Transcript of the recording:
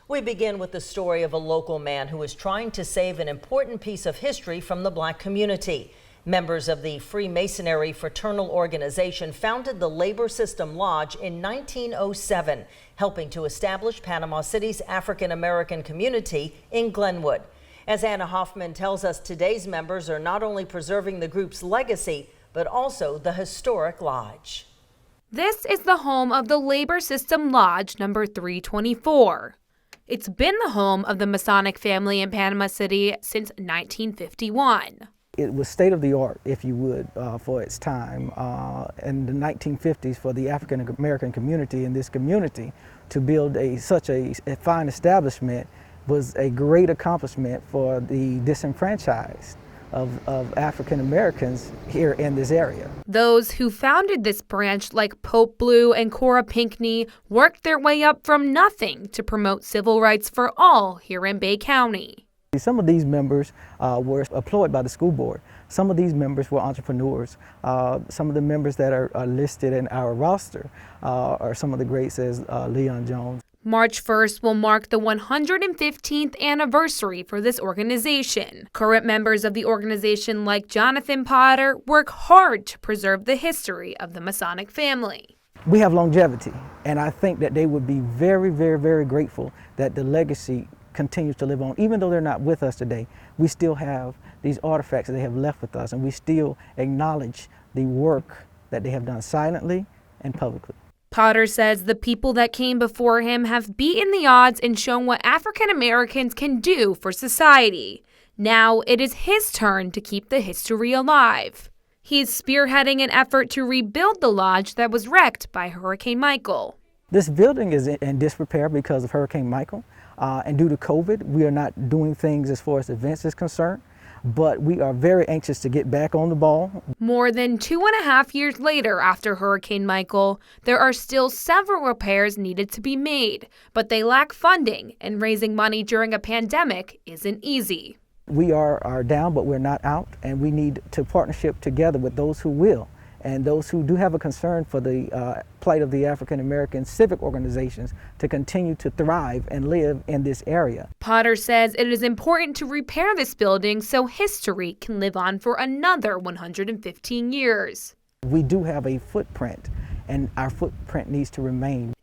We begin with the story of a local man who is trying to save an important piece of history from the Black community. Members of the Freemasonry fraternal organization founded the Labor System Lodge in 1907, helping to establish Panama City's African American community in Glenwood. As Anna Hoffman tells us, today's members are not only preserving the group's legacy, but also the historic lodge. This is the home of the Labor System Lodge number 324. It's been the home of the Masonic family in Panama City since 1951. It was state of the art, if you would, for its time in the 1950s for the African American community in this community to build such a fine establishment was a great accomplishment for the disenfranchised of African Americans here in this area. Those who founded this branch, like Pope Blue and Cora Pinckney, worked their way up from nothing to promote civil rights for all here in Bay County. Some of these members were employed by the school board. Some of these members were entrepreneurs. Some of the members that are listed in our roster are some of the greats as Leon Jones. March 1st will mark the 115th anniversary for this organization. Current members of the organization, like Jonathan Potter, work hard to preserve the history of the Masonic family. We have longevity, and I think that they would be very, very, very grateful that the legacy continues to live on. Even though they're not with us today, we still have these artifacts that they have left with us, and we still acknowledge the work that they have done silently and publicly. Potter says the people that came before him have beaten the odds and shown what African Americans can do for society. Now it is his turn to keep the history alive. He's spearheading an effort to rebuild the lodge that was wrecked by Hurricane Michael. This building is in disrepair because of Hurricane Michael, and due to COVID, we are not doing things as far as events is concerned. But we are very anxious to get back on the ball. More than 2.5 years later after Hurricane Michael, there are still several repairs needed to be made, but they lack funding, and raising money during a pandemic isn't easy. We are down, but we're not out, and we need to partnership together with those who will, and those who do have a concern for the plight of the African American civic organizations to continue to thrive and live in this area. Potter says it is important to repair this building so history can live on for another 115 years. We do have a footprint, and our footprint needs to remain.